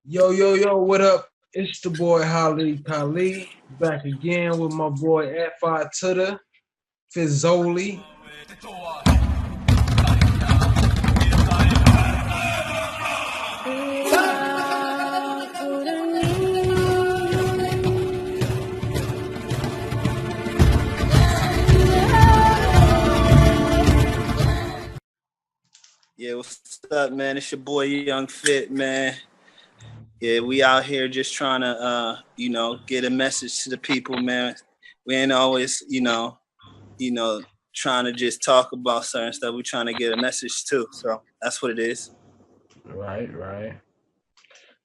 Yo, yo, yo, what up? It's the boy Holly Khalid back again with my boy at Five Tutter Fizzoli. Yeah, what's up, man? It's your boy Young Fit, man. Yeah, we out here just trying to, get a message to the people, man. We ain't always, trying to just talk about certain stuff. We trying to get a message too. So that's what it is. Right.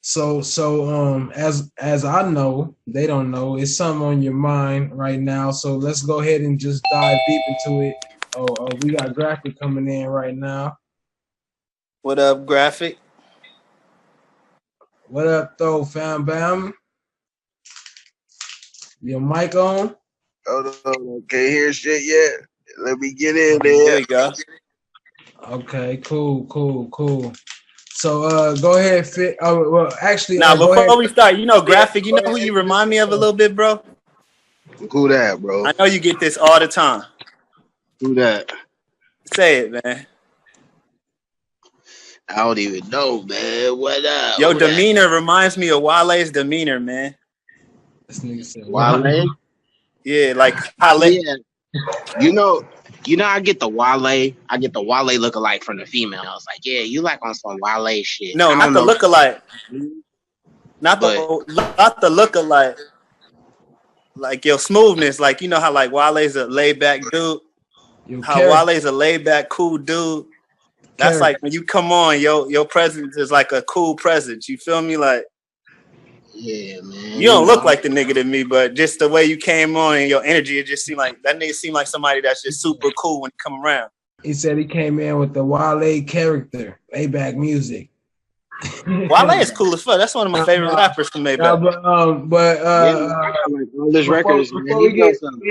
So as I know, they don't know, it's something on your mind right now. So let's go ahead and just dive deep into it. We got graphic coming in right now. What up, Graphic? What up though, fam bam? Your mic on? Hold on, can't hear shit yet. Let me get in There there. we go. Okay, cool. So go ahead, Fit. Oh, well, actually, Now, go ahead. before we start, Graphic, you know who you remind me of a little bit, bro? Who that, bro? I know you get this all the time. Who that? Say it, man. I don't even know, man. What up? Your Who demeanor reminds me of Wale's demeanor, man. This nigga said, that? Wale? Yeah, like Wale. Yeah. You know, I get the Wale. I get the Wale lookalike from the females. Like, yeah, you like on some Wale shit. No, I not don't the know. lookalike. Not the lookalike. Like your smoothness, like you know how like Wale's a laid back dude. How Wale's a laid back, cool dude. That's like when you come on, your presence is like a cool presence. You feel me? Like, yeah, man. You don't look like the nigga to me, but just the way you came on and your energy, it just seemed like that nigga seemed like somebody that's just super cool when you come around. He said he came in with the Wale character, Maybach music. Wale is cool as fuck. That's one of my favorite rappers from Maybach. Like all his records, man. We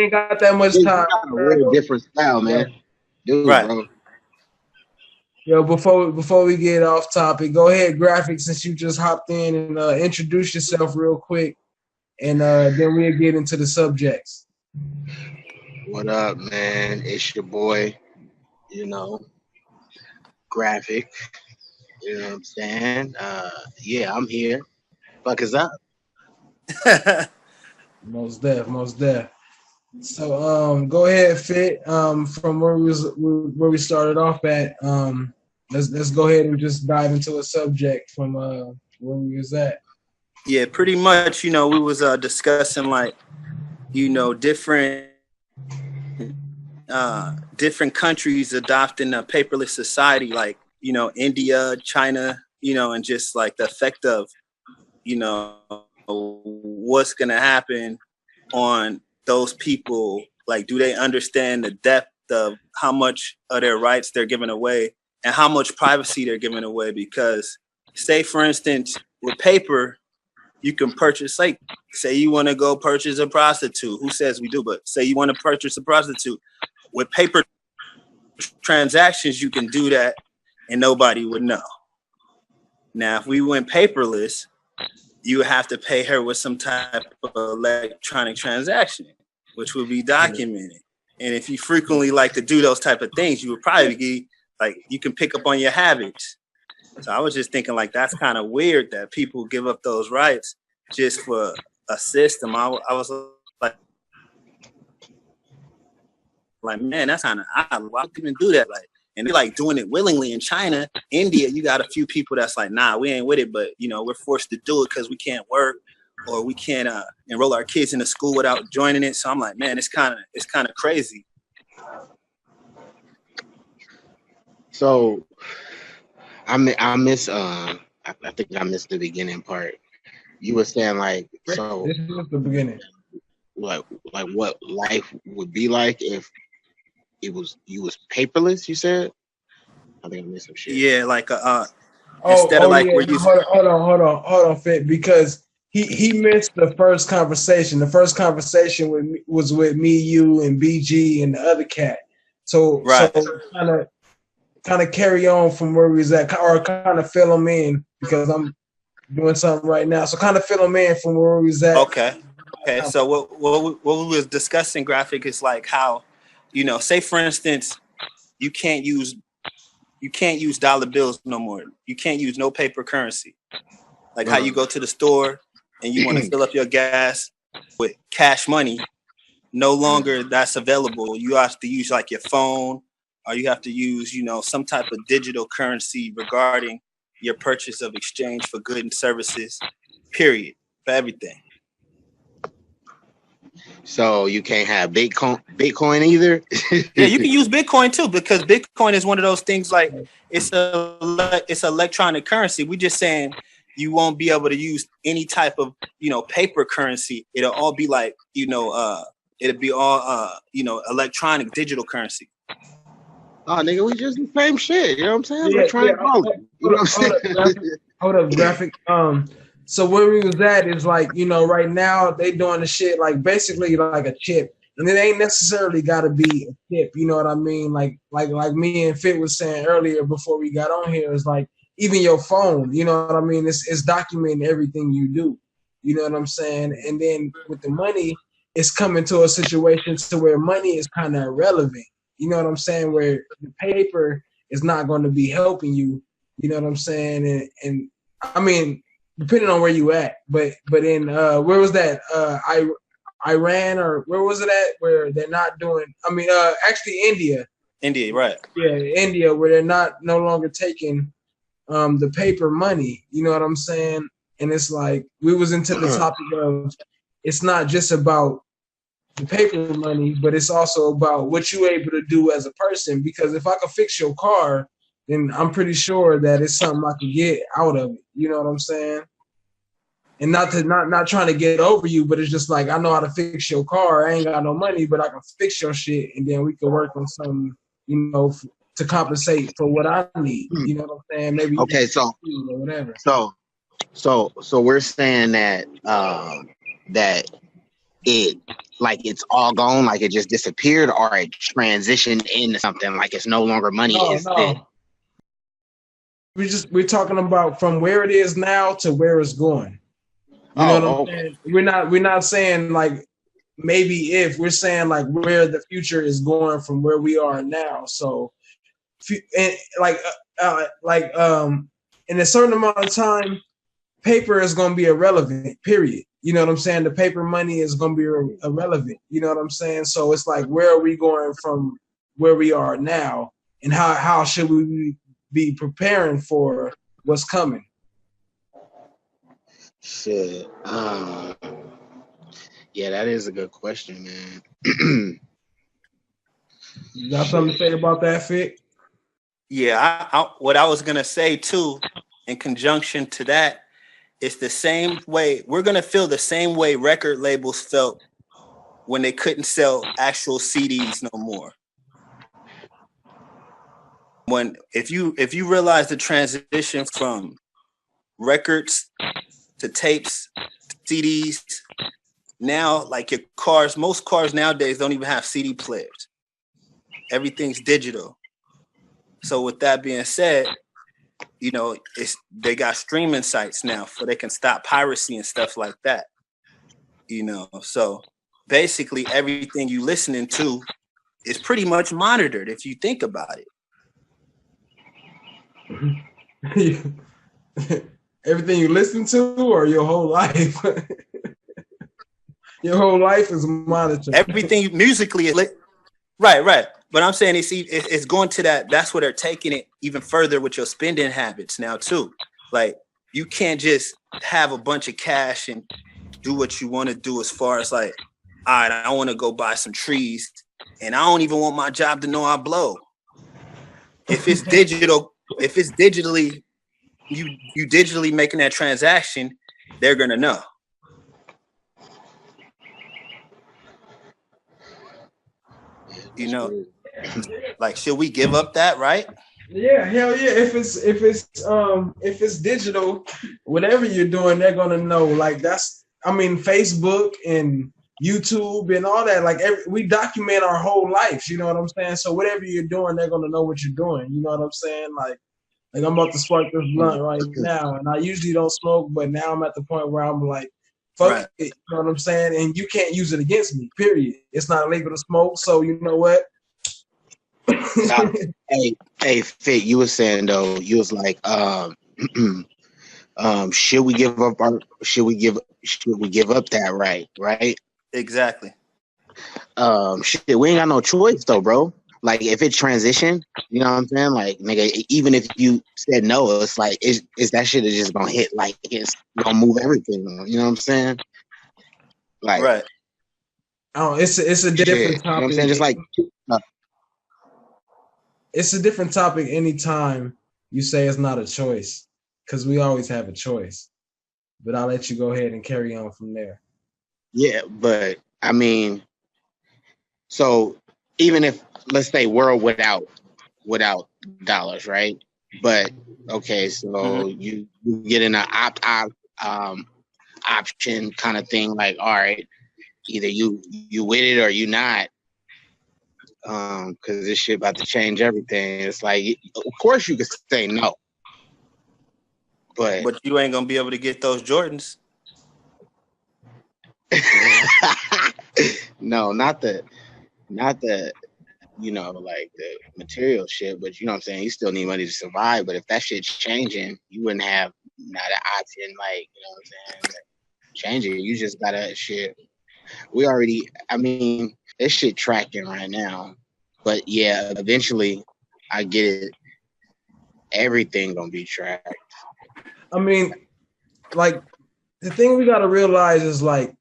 ain't got that much time. He got a real different style, man. Dude, right. Bro. Yo, before we get off topic, go ahead, Graphic, since you just hopped in and introduce yourself real quick, and then we'll get into the subjects. What up, man? It's your boy, Graphic. You know what I'm saying? Yeah, I'm here. Fuck is up? Most def. So go ahead, Fit. From where we started off at. Let's go ahead and just dive into a subject from where we was at. Yeah, pretty much. We was discussing like, different countries adopting a paperless society, like India, China, and just like the effect of what's gonna happen on those people. Like, do they understand the depth of how much of their rights they're giving away and how much privacy they're giving away? Because say, for instance, with paper, you can purchase, like, say you want to go purchase a prostitute. Who says we do? But say you want to purchase a prostitute. With paper transactions, you can do that and nobody would know. Now, if we went paperless, you would have to pay her with some type of electronic transaction, which would be documented. And if you frequently like to do those type of things, you would probably be like, you can pick up on your habits. So I was just thinking like, that's kind of weird that people give up those rights just for a system. I was like, man, that's kind of odd. Why would you even do that? Like, and they're like doing it willingly. In China, India, you got a few people that's like, nah, we ain't with it, but we're forced to do it because we can't work or we can't enroll our kids into school without joining it. So I'm like, man, it's kind of crazy. So I miss I think I missed the beginning part. You were saying like, so this is the beginning. Like what life would be like if you was paperless, you said? I think I missed some shit. Yeah, like instead of like, yeah. Hold on, Fit, because he missed the first conversation. The first conversation was with me, you, and BG and the other cat. So kind of carry on from where we was at, or kind of fill them in, because I'm doing something right now. So kind of fill them in from where we was at. Okay. Okay. So what we was discussing, graphic, is like how, say for instance, you can't use dollar bills no more. You can't use no paper currency. Like how you go to the store and you want to fill up your gas with cash money. No longer that's available. You have to use like your phone, or you have to use, some type of digital currency regarding your purchase of exchange for goods and services, period, for everything. So you can't have Bitcoin either? Yeah, you can use Bitcoin too, because Bitcoin is one of those things like it's electronic currency. We're just saying you won't be able to use any type of, paper currency. It'll all be like, it'll be all, electronic digital currency. Oh, nigga, we just the same shit. You know what I'm saying? Yeah, Electronic wallet. You know what I'm saying? Hold up, graphic. So where we was at is like, right now they doing the shit like basically like a chip, and it ain't necessarily got to be a chip. You know what I mean? Like me and Fit was saying earlier before we got on here, is like even your phone. You know what I mean? It's documenting everything you do. You know what I'm saying? And then with the money, it's coming to a situation to where money is kind of irrelevant. You know what I'm saying? Where the paper is not going to be helping you. You know what I'm saying? And I mean, depending on where you at, but in where was that? Iran, or where was it at? Where they're not doing? I mean, actually India. India, right? Yeah, India, where they're no longer taking the paper money. You know what I'm saying? And it's like we was into the topic of it's not just about the paper money, but it's also about what you're able to do as a person. Because if I could fix your car, then I'm pretty sure that it's something I can get out of it. You know what I'm saying? And not trying to get over you, but it's just like I know how to fix your car. I ain't got no money, but I can fix your shit, and then we can work on something, to compensate for what I need. You know what I'm saying? Maybe okay, so or whatever. So we're saying that that it's all gone, like it just disappeared, or it transitioned into something like it's no longer money. No. We're talking about from where it is now to where it's going. You know what I'm saying? We're not saying like maybe if, we're saying like where the future is going from where we are now. So, and in a certain amount of time, paper is going to be irrelevant. Period. You know what I'm saying? The paper money is going to be irrelevant. You know what I'm saying? So it's like, where are we going from where we are now, and how should we be preparing for what's coming? Shit. Yeah, that is a good question, man. You got something to say about that, Fit? Yeah, what I was gonna say too, in conjunction to that, it's the same way we're gonna feel the same way record labels felt when they couldn't sell actual CDs no more. If you realize the transition from records to tapes to CDs, now like your cars, most cars nowadays don't even have CD players. Everything's digital. So with that being said, they got streaming sites now so they can stop piracy and stuff like that. So basically everything you listening to is pretty much monitored if you think about it. Everything you listen to, or your whole life? Your whole life is monitored. Everything musically is right. But I'm saying it's going to that. That's where they're taking it even further with your spending habits now too. Like you can't just have a bunch of cash and do what you want to do, as far as like, all right, I want to go buy some trees, and I don't even want my job to know I blow. If it's digital, if it's digitally, you digitally making that transaction, they're gonna know. Like, should we give up that, right? Yeah, hell yeah. If it's digital, whatever you're doing, they're gonna know. Like Facebook and YouTube and all that. Like we document our whole lives. You know what I'm saying? So whatever you're doing, they're gonna know what you're doing. You know what I'm saying? Like Like I'm about to spark this blunt right now, and I usually don't smoke, but now I'm at the point where I'm like, fuck Right. it, you know what I'm saying? And you can't use it against me, period. It's not illegal to smoke, so you know what? Nah, hey, Fit, you was saying though, you was like, should we give up that right? Exactly. Shit, we ain't got no choice though, bro. Like if it transition, you know what I'm saying? Like nigga, even if you said no, it's like is that shit is just gonna hit like it's gonna move everything, you know what I'm saying? Like Right. Oh, it's a shit, different you know what I'm saying? topic. Just like It's a different topic anytime you say it's not a choice, because we always have a choice. But I'll let you go ahead and carry on from there. yeah, but I mean, so even if let's say world without dollars, right? But okay, so you get in an option kind of thing, like all right, either you with it or you not, because this shit about to change everything. It's like, of course you could say no, but you ain't gonna be able to get those Jordans. no, not the like the material shit, but you know what I'm saying, you still need money to survive. But if that shit's changing, you wouldn't have not an option, like, you know what I'm saying, change it. You just gotta shit. We already, I mean, this shit tracking right now. But yeah, eventually I get it. Everything gonna be tracked. I mean, like, the thing we gotta realize is like,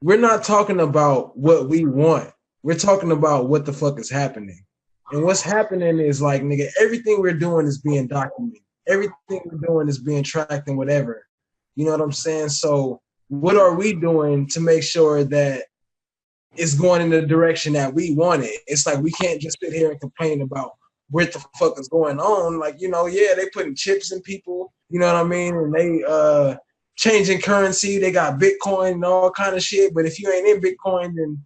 we're not talking about what we want. We're talking about what the fuck is happening. And what's happening is like, nigga, everything we're doing is being documented. Everything we're doing is being tracked and whatever. You know what I'm saying? So what are we doing to make sure that it's going in the direction that we want it? It's like we can't just sit here and complain about what the fuck is going on. Like, you know, yeah, they putting chips in people, you know what I mean? And they changing currency, they got Bitcoin and all kind of shit. But if you ain't in Bitcoin, then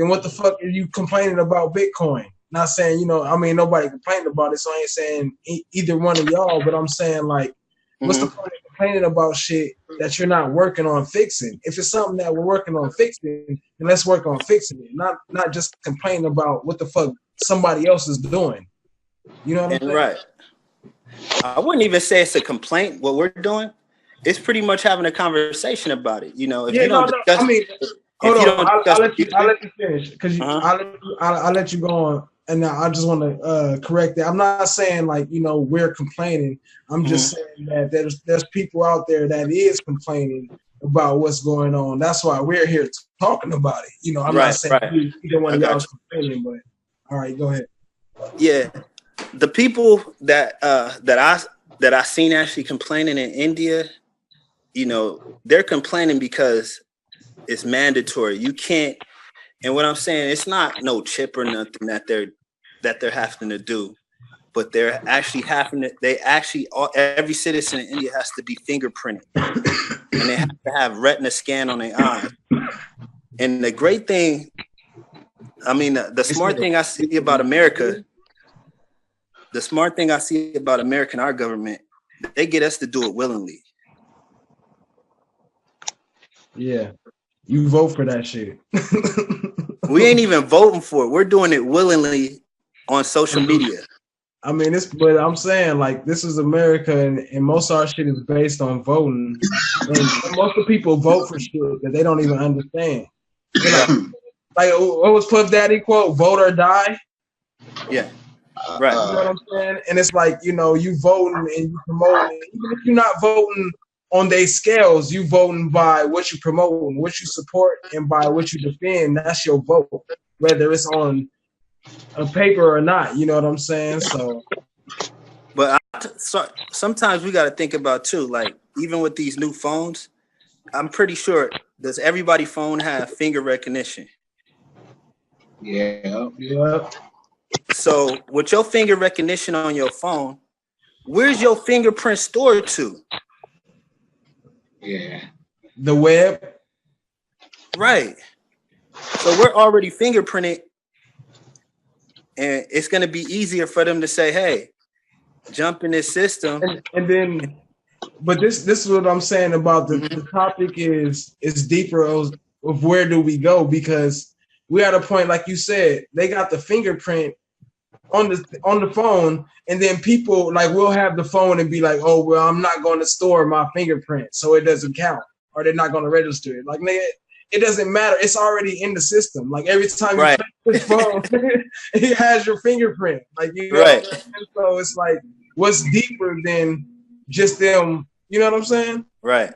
what the fuck are you complaining about Bitcoin? Not saying, you know, I mean, nobody complained about it, so I ain't saying either one of y'all, but I'm saying, like, what's the point of complaining about shit that you're not working on fixing? If it's something that we're working on fixing, then let's work on fixing it. Not just complaining about what the fuck somebody else is doing. You know what I'm saying? Right. I wouldn't even say it's a complaint. What we're doing, it's pretty much having a conversation about it. You know, if you don't discuss, I mean, hold on. I'll let you finish, because I'll let you go on. And I just want to correct that. I'm not saying like, you know, we're complaining. I'm just saying that there's people out there that is complaining about what's going on. That's why we're here talking about it. You know, I'm not saying either one of y'all is complaining, but all right, go ahead. Yeah, the people that I seen actually complaining in India, you know, they're complaining because it's mandatory. You can't. And what I'm saying, it's not no chip or nothing that they're having to do, but they're actually having to. Every citizen in India has to be fingerprinted, and they have to have retina scan on their eyes. And the great thing, I mean, the smart thing I see about America, our government, they get us to do it willingly. Yeah, you vote for that shit. We ain't even voting for it. We're doing it willingly on social media. I mean, but I'm saying, like, this is America, and most of our shit is based on voting. And most of the people vote for shit that they don't even understand. Like what was Puff Daddy quote? Vote or die. Yeah. Right. You know what I'm saying? And it's like, you know, you voting and you promoting. Even if you're not voting on their scales, you voting by what you promoting, what you support, and by what you defend. That's your vote, whether it's on a paper or not. You know what I'm saying? So, but sometimes we got to think about too. Like even with these new phones, I'm pretty sure, does everybody phone have finger recognition? Yeah. So with your finger recognition on your phone, where's your fingerprint stored to? Yeah. The web. Right. So we're already fingerprinted, and it's going to be easier for them to say, hey, jump in this system. And then, but this is what I'm saying about the topic is deeper of where do we go, because we're at a point, like you said, they got the fingerprint on the phone, and then people like will have the phone and be like, oh well, I'm not going to store my fingerprint, so it doesn't count, or they're not going to register it. Like, nigga, it doesn't matter. It's already in the system. Like every time you Right. play this phone, it has your fingerprint. Like, you know, Right. so it's like, what's deeper than just them? You know what I'm saying? Right.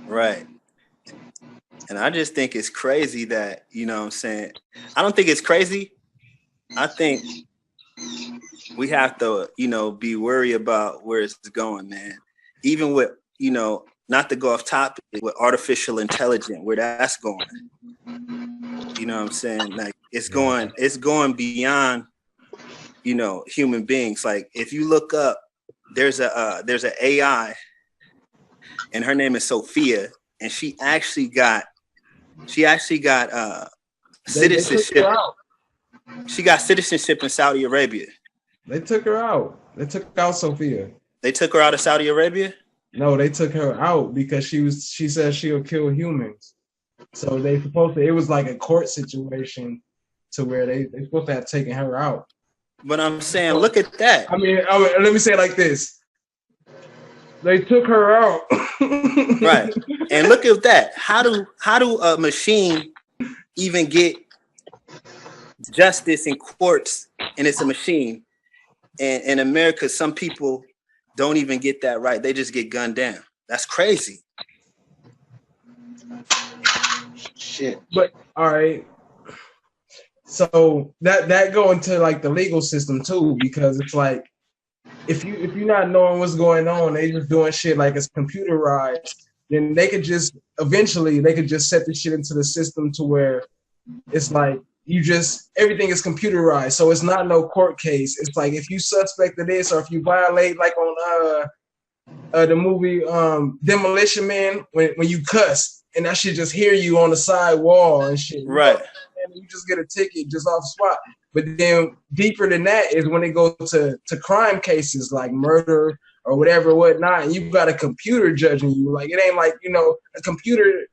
Right. And I just think it's crazy that, you know what I'm saying? I don't think it's crazy. I think we have to, you know, be worried about where it's going, man. Even with, you know, not to go off topic, with artificial intelligence, where that's going. You know what I'm saying? Like it's going beyond, you know, human beings. Like if you look up, there's an AI, and her name is Sophia, and she actually got citizenship. She got citizenship in Saudi Arabia. They took her out. They took out Sophia. They took her out of Saudi Arabia? No, they took her out because she said she'll kill humans. So they supposed to, it was like a court situation to where they supposed to have taken her out. But I'm saying, look at that. I mean, let me say it like this. They took her out. Right. And look at that. How do a machine even get justice in courts, and it's a machine? And in America, some people don't even get that right. They just get gunned down. That's crazy. Shit. But all right. So that go into like the legal system too, because it's like if you're not knowing what's going on, they just doing shit like it's computerized, then they could just eventually set this shit into the system to where it's like everything is computerized. So it's not no court case. It's like if you suspect of this, or if you violate, like on the movie Demolition Man, when you cuss and that shit just hear you on the side wall and shit. Right. And you just get a ticket just off spot. But then deeper than that is when it goes to crime cases like murder or whatever, whatnot, and you've got a computer judging you. Like it ain't like, you know, a computer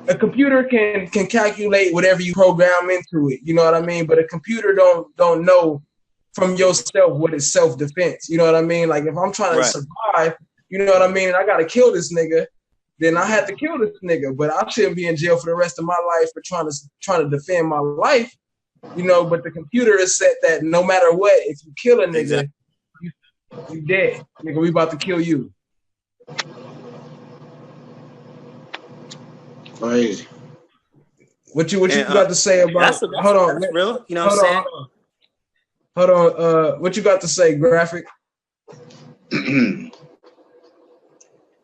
a computer can calculate whatever you program into it. You know what I mean? But a computer don't know from yourself what is self-defense. You know what I mean? Like if I'm trying to survive, you know what I mean, and I gotta kill this nigga, then I had to kill this nigga. But I shouldn't be in jail for the rest of my life for trying to defend my life. You know, but the computer is set that no matter what, if you kill a nigga, exactly, you dead. Nigga, we about to kill you. Crazy. What you got to say about? Hold on, that's real. You know what I'm saying? Hold on. What you got to say, Graphic?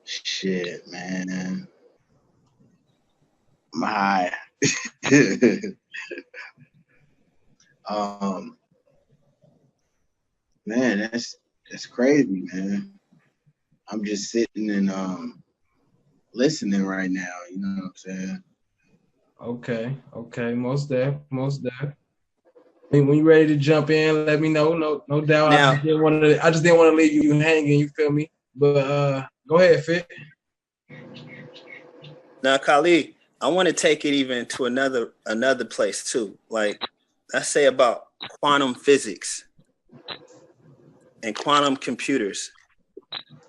Shit, man. My. Man, that's crazy, man. I'm just sitting and listening right now. You know what I'm saying? Okay. Most def. I mean, when you're ready to jump in, let me know. No doubt. Now, I just didn't want to leave you hanging. You feel me? But go ahead, Fit. Now, Khalid, I want to take it even to another place too. Like, let's say about quantum physics and quantum computers.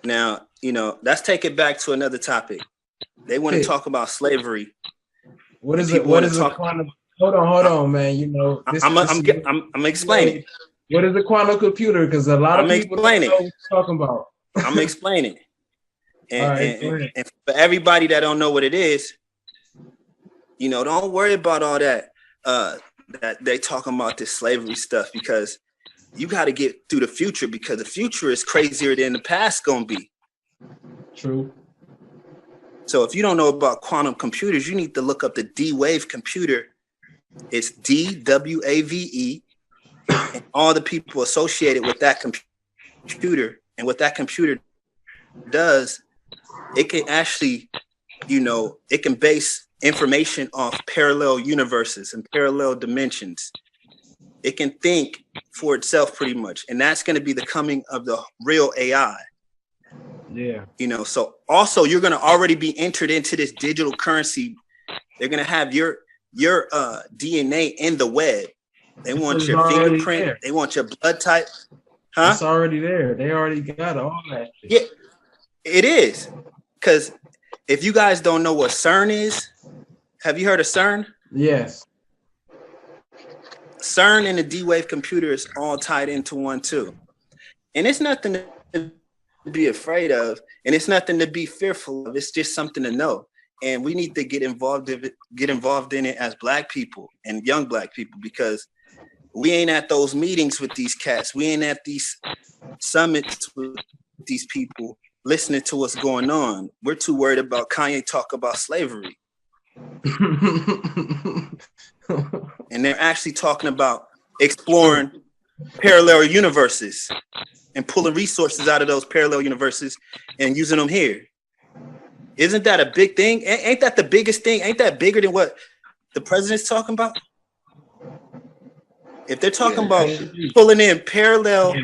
Now, you know, let's take it back to another topic. They want to talk about slavery. What is it? What is a quantum? Hold on, man. You know, I'm explaining. What is a quantum computer? Because a lot of people don't know what you're talking about. I'm explaining. And for everybody that don't know what it is, you know, don't worry about all that that they talking about this slavery stuff, because you got to get through the future, because the future is crazier than the past gonna be. True. So if you don't know about quantum computers, you need to look up the D-Wave computer. It's DWAVE, and all the people associated with that computer. And what that computer does, it can actually, you know, it can base information off parallel universes and parallel dimensions. It can think for itself pretty much. And that's going to be the coming of the real AI. Yeah. You know, so also you're going to already be entered into this digital currency. They're going to have your DNA in the web. They want your fingerprint. There. They want your blood type. Huh? It's already there. They already got all that shit. Yeah, it is. Because if you guys don't know what CERN is, have you heard of CERN? Yes. CERN and the D-Wave computer is all tied into one too. And it's nothing to be afraid of, and it's nothing to be fearful of. It's just something to know. And we need to get involved in it as Black people and young Black people, because we ain't at those meetings with these cats. We ain't at these summits with these people listening to what's going on. We're too worried about Kanye talk about slavery. And they're actually talking about exploring parallel universes and pulling resources out of those parallel universes and using them here. Isn't that a big thing? Ain't that the biggest thing? Ain't that bigger than what the president's talking about? If they're talking about pulling in parallel,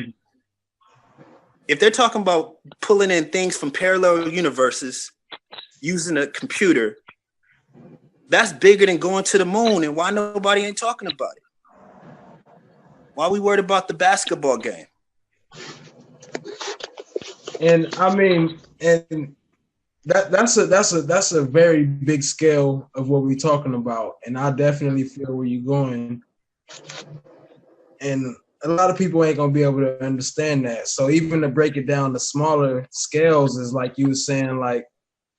if they're talking about pulling in things from parallel universes using a computer, that's bigger than going to the moon. And why nobody ain't talking about it? Why we worried about the basketball game? And I mean, and that's a very big scale of what we're talking about. And I definitely feel where you're going. And a lot of people ain't gonna be able to understand that. So even to break it down to smaller scales is like you were saying, like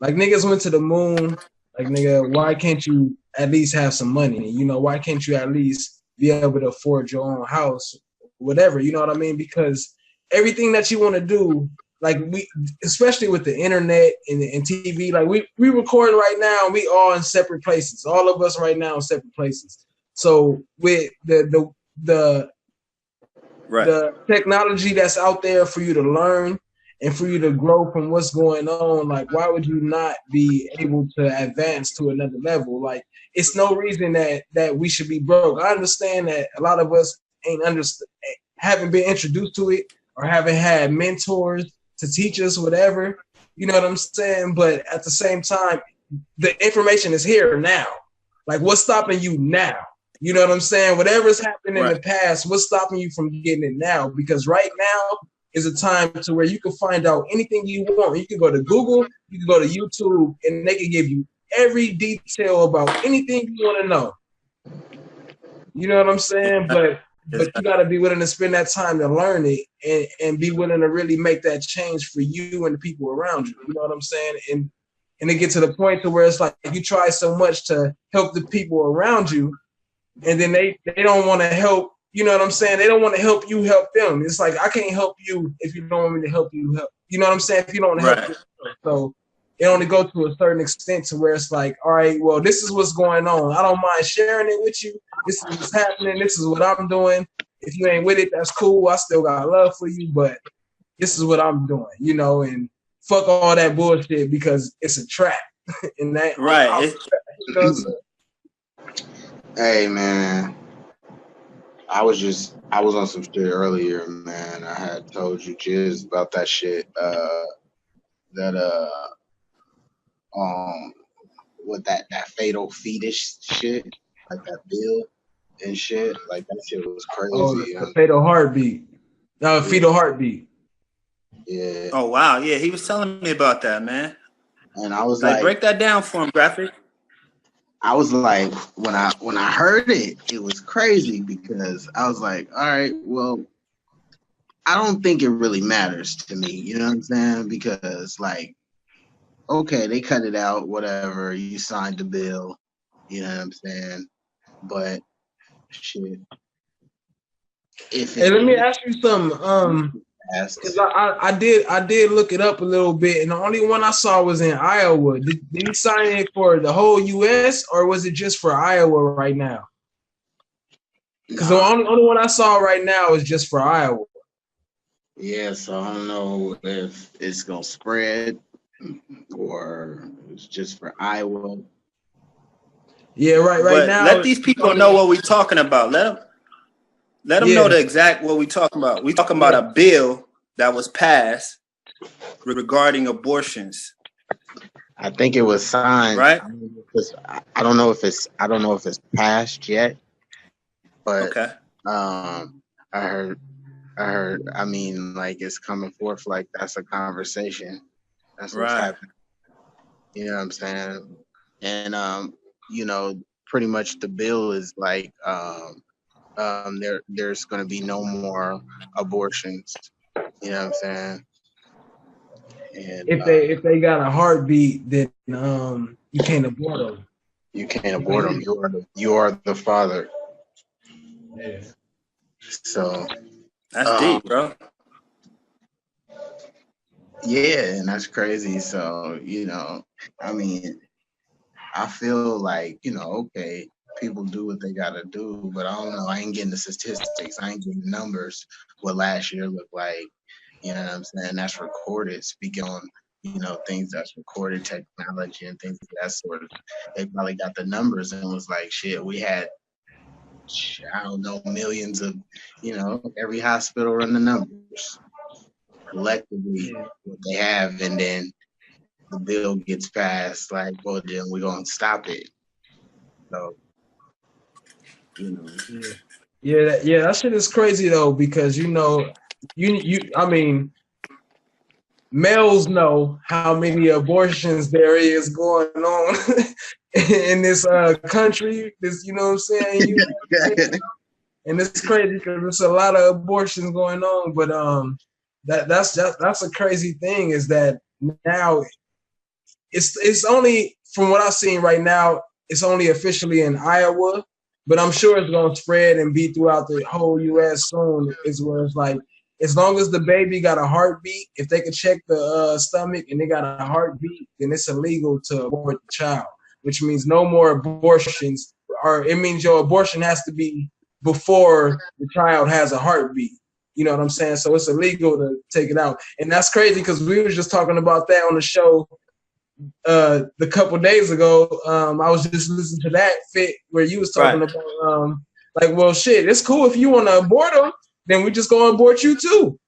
niggas went to the moon. Like, nigga, why can't you at least have some money? You know, why can't you at least be able to afford your own house, whatever? You know what I mean? Because everything that you want to do, like we, especially with the internet and TV, like we recording right now, we all in separate places. All of us right now in separate places. So with the technology that's out there for you to learn and for you to grow from what's going on, like, why would you not be able to advance to another level? Like, it's no reason that we should be broke. I understand that a lot of us haven't been introduced to it or haven't had mentors to teach us whatever. You know what I'm saying? But at the same time, the information is here now. Like, what's stopping you now? You know what I'm saying? Whatever's happened in the past, what's stopping you from getting it now? Because right now is a time to where you can find out anything you want. You can go to Google, you can go to YouTube, and they can give you every detail about anything you want to know. You know what I'm saying? But you got to be willing to spend that time to learn it and be willing to really make that change for you and the people around you. You know what I'm saying? And it get to the point to where it's like you try so much to help the people around you, and then they don't want to help. You know what I'm saying? They don't want to help you help them. It's like, I can't help you if you don't want me to help you help. You know what I'm saying? If you don't want to help yourself. So it only goes to a certain extent to where it's like, all right, well, this is what's going on. I don't mind sharing it with you. This is what's happening. This is what I'm doing. If you ain't with it, that's cool. I still got love for you, but this is what I'm doing, you know, and fuck all that bullshit because it's a trap. And that, you know what I'm saying? Hey, man. I was on some shit earlier, man. I had told you just about that shit. With that fatal fetus shit, like that bill and shit, like that shit was crazy. Oh, the fatal heartbeat. No, fetal heartbeat. Yeah. Oh wow, yeah, he was telling me about that, man. And I was like, break that down for him, Graphic. I was like, when I heard it, it was crazy because I was like, all right, well, I don't think it really matters to me. You know what I'm saying? Because, like, okay, they cut it out, whatever. You signed the bill. You know what I'm saying? But shit. Hey, let me ask you something. Because I did look it up a little bit, and the only one I saw was in Iowa. Did he sign it for the whole U.S. or was it just for Iowa right now? Because the only one I saw right now is just for Iowa. Yeah, so I don't know if it's gonna spread or it's just for Iowa. Yeah, right now. Let these people know what we're talking about. Let them. Let them know the exact what we talking about. We talking about a bill that was passed regarding abortions. I think it was signed. Right. I don't know if it's passed yet, but okay. I heard. I mean, like it's coming forth. Like that's a conversation. That's what's happening. You know what I'm saying? And you know, pretty much the bill is like there's going to be no more abortions. You know what I'm saying? And if they got a heartbeat, then you can't abort them. You can't abort them. You are the father. Yeah. So that's deep, bro. Yeah, and that's crazy. So you know, I mean, I feel like okay, people do what they gotta do, but I don't know. I ain't getting the statistics. I ain't getting the numbers. What last year looked like. You know what I'm saying? That's recorded. Speaking on things that's recorded, technology and things of that sort. They probably got the numbers and was like, shit, we had I don't know millions of every hospital run the numbers collectively what they have, and then the bill gets passed. Like, well, then we're gonna stop it. So Yeah, that shit is crazy though, because you I mean, males know how many abortions there is going on in this country. This, you know what I'm saying? And it's crazy because there's a lot of abortions going on. But that's a crazy thing, is that now it's only, from what I've seen right now, it's only officially in Iowa, but I'm sure it's gonna spread and be throughout the whole U.S. soon. Is where it's like, as long as the baby got a heartbeat, if they can check the stomach and they got a heartbeat, then it's illegal to abort the child, which means no more abortions. Or it means your abortion has to be before the child has a heartbeat. You know what I'm saying? So it's illegal to take it out, and that's crazy because we were just talking about that on the show the couple days ago. I was just listening to that fit where you was talking about like, well, shit, it's cool if you want to abort them, then we just go abort you too.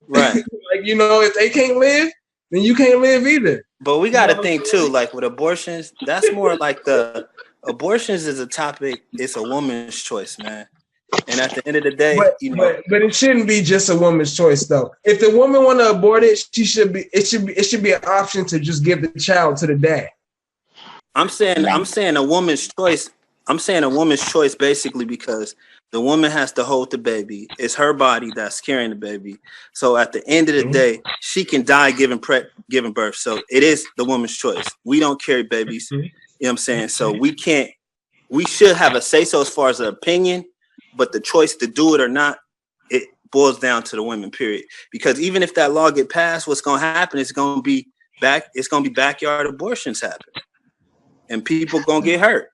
Right. Like, if they can't live, then you can't live either. But we got to think too, like with abortions, that's more like abortions is a topic. It's a woman's choice, man. And at the end of the day, but it shouldn't be just a woman's choice though. If the woman want to abort it, it should be an option to just give the child to the dad. I'm saying a woman's choice. I'm saying a woman's choice basically because the woman has to hold the baby. It's her body that's carrying the baby. So at the end of the day, she can die giving birth. So it is the woman's choice. We don't carry babies. You know what I'm saying? So we should have a say-so as far as an opinion, but the choice to do it or not, it boils down to the women, period. Because even if that law get passed, what's going to happen is going to be backyard abortions happen. And people going to get hurt.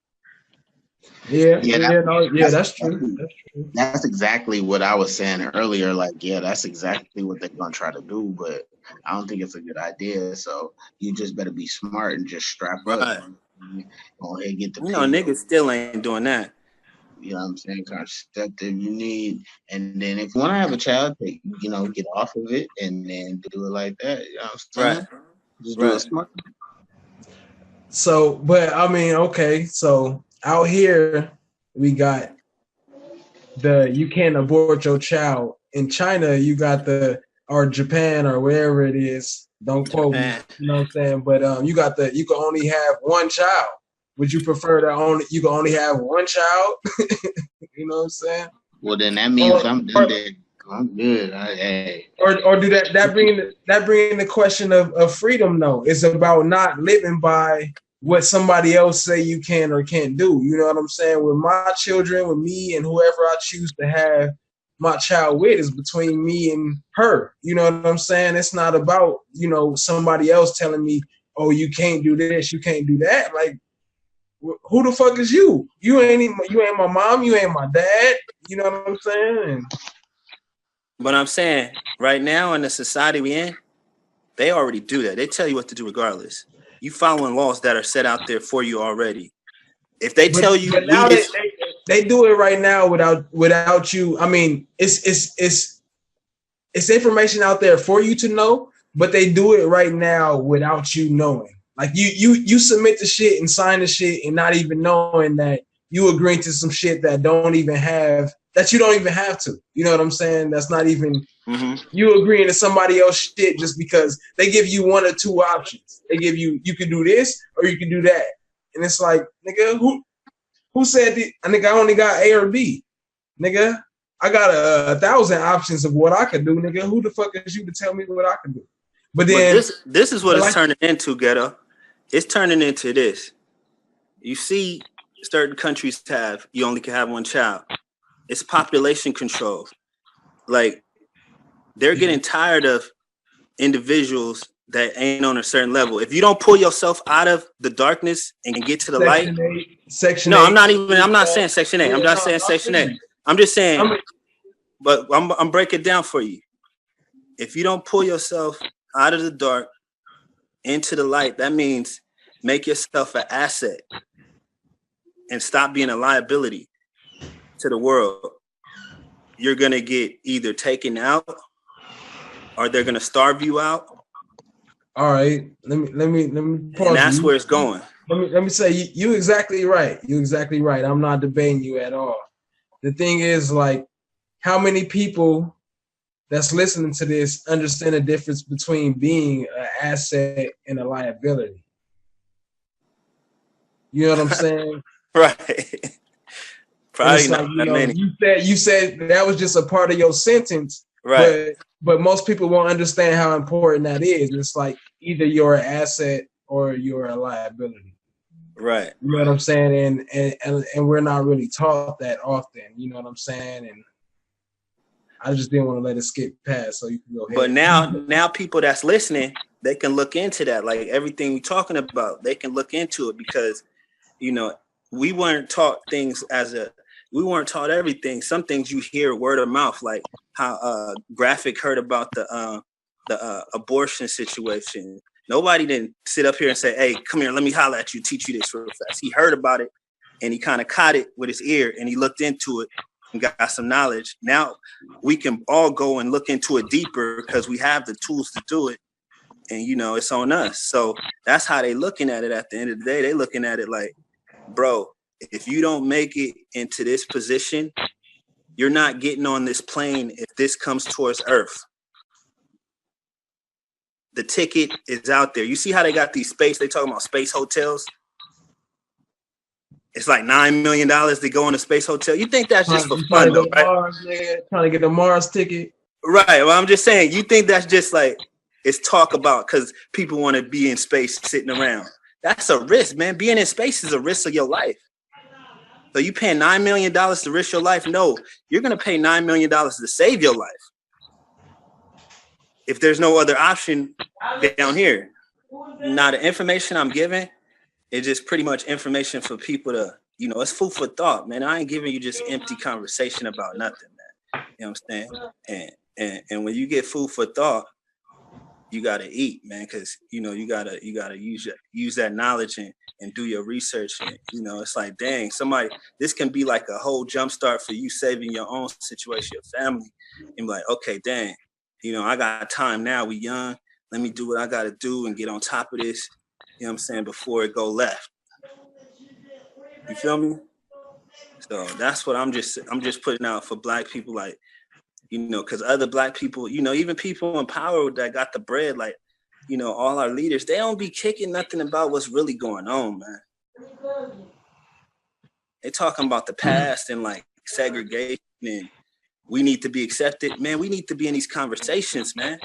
That's true. That's exactly what I was saying earlier. Like, that's exactly what they're gonna try to do, but I don't think it's a good idea. So you just better be smart and just strap up. Go ahead and get the. Niggas still ain't doing that. You know what I'm saying? Contraceptive you need, and then if you want to have a child, get off of it and then do it like that. You know what I'm saying? Right. Just do it smart. So, but I mean, okay, so out here we got you can't abort your child. In China, you got or Japan or wherever it is. Don't quote me. You know what I'm saying? But you can only have one child. Would you prefer you can only have one child? You know what I'm saying? Well, then that means I'm good. Or do that bring the question of freedom though? It's about not living by what somebody else say you can or can't do. You know what I'm saying? With my children, with me and whoever I choose to have my child with, is between me and her. You know what I'm saying? It's not about, somebody else telling me, oh, you can't do this, you can't do that. Like, who the fuck is you? You ain't my mom, you ain't my dad. You know what I'm saying? But I'm saying right now in the society we in, they already do that. They tell you what to do regardless. You following laws that are set out there for you already. If they tell you, they do it right now without you. I mean, it's information out there for you to know, but they do it right now without you knowing. Like you submit the shit and sign the shit and not even knowing that you agreeing to some shit that you don't even have to. You know what I'm saying? That's not even you agreeing to somebody else's shit just because they give you one or two options. They give you can do this or you can do that. And it's like, nigga, who said nigga, I only got A or B. Nigga, I got 1,000 options of what I could do, nigga. Who the fuck is you to tell me what I can do? But then this is what it's turning into, Ghetto. It's turning into this. You see, certain countries you only can have one child. It's population control. Like, they're getting tired of individuals that ain't on a certain level. If you don't pull yourself out of the darkness and get to the light. Section 8. I'm not saying Section 8. I'm not saying Section 8. I'm just saying, but I'm breaking it down for you. If you don't pull yourself out of the dark into the light, that means make yourself an asset and stop being a liability to the world. You're going to get either taken out or they're going to starve you out. All right, let me pause. And that's where it's going. Let me say you exactly right. You exactly right. I'm not debating you at all. The thing is, like, how many people that's listening to this understand the difference between being an asset and a liability? You know what I'm saying? Right. Probably not like, many. You said that was just a part of your sentence, right? But most people won't understand how important that is. It's like either you're an asset or you're a liability. Right. You know what I'm saying? And we're not really taught that often. You know what I'm saying? And I just didn't want to let it skip past, so you can go ahead. But now people that's listening, they can look into that. Like everything we're talking about, they can look into it because, we weren't taught things we weren't taught everything. Some things you hear word of mouth, like how Graphic heard about the abortion situation. Nobody didn't sit up here and say, "Hey, come here, let me holler at you, teach you this real fast." He heard about it and he kind of caught it with his ear and he looked into it and got some knowledge. Now we can all go and look into it deeper because we have the tools to do it. And, it's on us. So that's how they looking at it at the end of the day. They looking at it like, bro, if you don't make it into this position, you're not getting on this plane if this comes towards Earth. The ticket is out there. You see how they got they talking about space hotels? It's like $9 million to go on a space hotel. You think that's just for fun, though, right? Trying to get the Mars ticket. Right. Well, I'm just saying, you think that's just like, it's talk about because people want to be in space sitting around. That's a risk, man. Being in space is a risk of your life. So you paying $9 million to risk your life? No, you're going to pay $9 million to save your life. If there's no other option down here. Now, the information I'm giving is just pretty much information for people to, it's food for thought, man. I ain't giving you just empty conversation about nothing, man. You know what I'm saying? And when you get food for thought, you gotta eat, man, because you gotta use that knowledge and do your research. And it's like, dang, this can be like a whole jump start for you saving your own situation, your family. And be like, okay, dang, I got time now. We young. Let me do what I gotta do and get on top of this. You know what I'm saying? Before it go left. You feel me? So that's what I'm just putting out for Black people, like. Because other Black people, even people in power that got the bread, like, all our leaders, they don't be kicking nothing about what's really going on, man. They talking about the past and like segregation and we need to be accepted. Man, we need to be in these conversations, man.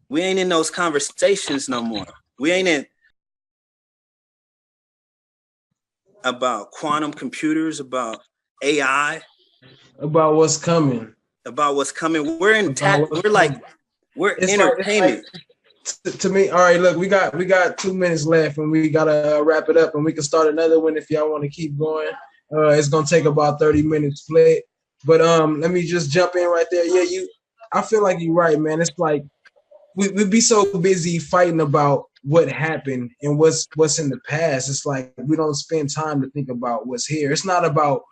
We ain't in those conversations no more. We ain't in about quantum computers, about AI. About what's coming. We're in we're entertainment. To me, all right, look, we got 2 minutes left and we gotta wrap it up and we can start another one if y'all want to keep going. It's gonna take about 30 minutes split. But let me just jump in right there. Yeah, I feel like you're right, man. It's like we be so busy fighting about what happened and what's in the past. It's like we don't spend time to think about what's here. It's not about,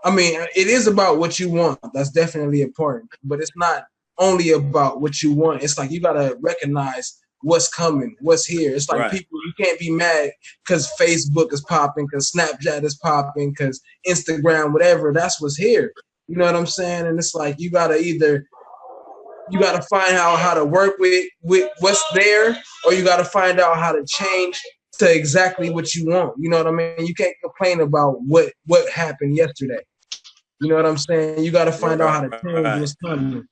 I mean, it is about what you want. That's definitely important, but it's not only about what you want. It's like you gotta recognize what's coming, what's here. It's like Right. people, you can't be mad because Facebook is popping, because Snapchat is popping, because Instagram, whatever. That's what's here. You know what I'm saying? And it's like you gotta find out how to work with what's there, or you gotta find out how to change to exactly what you want. You know what I mean? You can't complain about what happened yesterday. You know what I'm saying? You got to find out how to change Right. what's coming.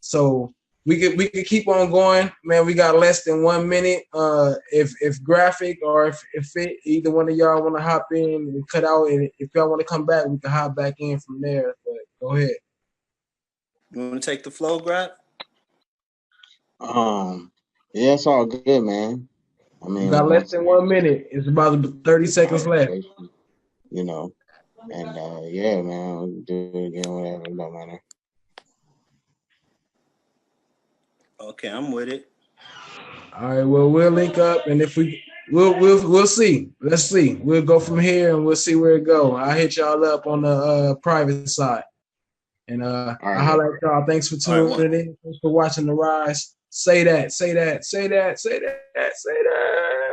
So we could keep on going, man. We got less than 1 minute. If graphic or if it, either one of y'all want to hop in and cut out, and if y'all want to come back, we can hop back in from there. But go ahead. You want to take the flow, Grab? Yeah, it's all good, man. I We mean, got less once than 1 minute. It's about 30 seconds left. you know, and yeah, man, we'll do it again, whatever, it don't matter. Okay, I'm with it. All right. Well, we'll link up, and if we'll see. Let's see. We'll go from here, and we'll see where it go. I'll hit y'all up on the private side. And All I right, holler at y'all. Thanks for All right, tuning in. Thanks for watching the rise. Say that, say that, say that, say that, say that.